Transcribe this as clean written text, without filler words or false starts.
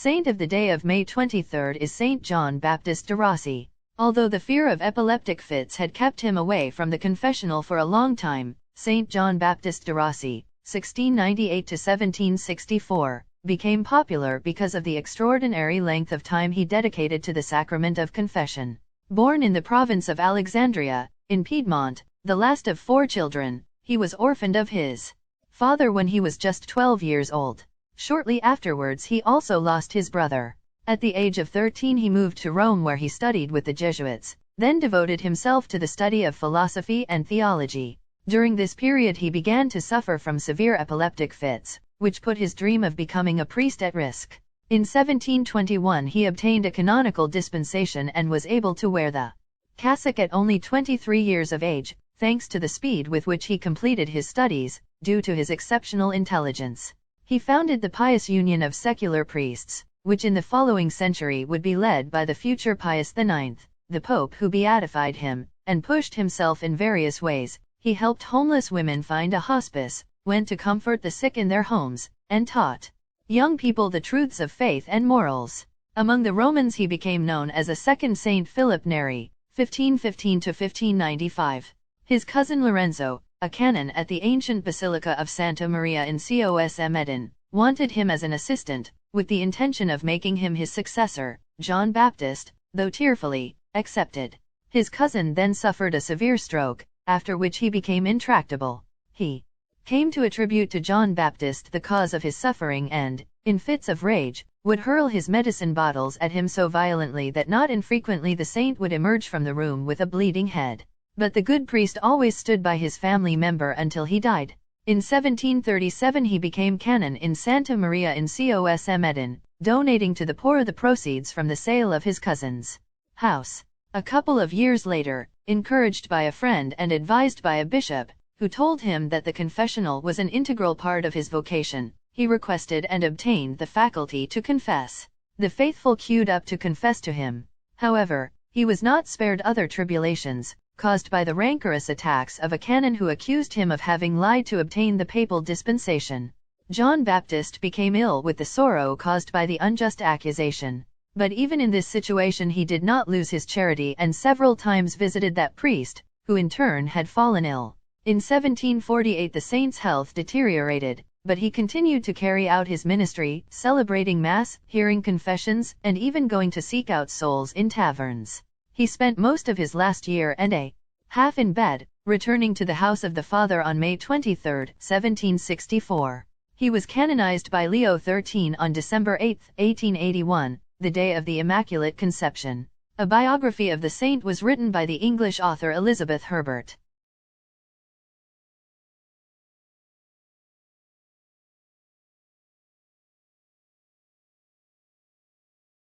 Saint of the day of May 23 is Saint John Baptist de Rossi. Although the fear of epileptic fits had kept him away from the confessional for a long time, Saint John Baptist de Rossi, 1698–1764, became popular because of the extraordinary length of time he dedicated to the sacrament of confession. Born in the province of Alexandria, in Piedmont, the last of 4 children, he was orphaned of his father when he was just 12 years old. Shortly afterwards he also lost his brother. At the age of 13 he moved to Rome where he studied with the Jesuits, then devoted himself to the study of philosophy and theology. During this period he began to suffer from severe epileptic fits, which put his dream of becoming a priest at risk. In 1721 he obtained a canonical dispensation and was able to wear the cassock at only 23 years of age, thanks to the speed with which he completed his studies, due to his exceptional intelligence. He founded the Pious Union of Secular Priests, which in the following century would be led by the future Pius IX, the Pope who beatified him, and pushed himself in various ways. He helped homeless women find a hospice, went to comfort the sick in their homes, and taught young people the truths of faith and morals. Among the Romans he became known as a second Saint Philip Neri, 1515–1595. His cousin Lorenzo, a canon at the ancient Basilica of Santa Maria in Cos Medin, wanted him as an assistant, with the intention of making him his successor. John Baptist, though tearfully, accepted. His cousin then suffered a severe stroke, after which he became intractable. He came to attribute to John Baptist the cause of his suffering and, in fits of rage, would hurl his medicine bottles at him so violently that not infrequently the saint would emerge from the room with a bleeding head. But the good priest always stood by his family member until he died. In 1737 he became canon in Santa Maria in Cos Medin, donating to the poor the proceeds from the sale of his cousin's house. A couple of years later, encouraged by a friend and advised by a bishop, who told him that the confessional was an integral part of his vocation, he requested and obtained the faculty to confess. The faithful queued up to confess to him. However, he was not spared other tribulations, caused by the rancorous attacks of a canon who accused him of having lied to obtain the papal dispensation. John Baptist became ill with the sorrow caused by the unjust accusation. But even in this situation he did not lose his charity and several times visited that priest, who in turn had fallen ill. In 1748 the saint's health deteriorated, but he continued to carry out his ministry, celebrating Mass, hearing confessions, and even going to seek out souls in taverns. He spent most of his last year and a half in bed, returning to the house of the Father on May 23, 1764. He was canonized by Leo XIII on December 8, 1881, the day of the Immaculate Conception. A biography of the saint was written by the English author Elizabeth Herbert.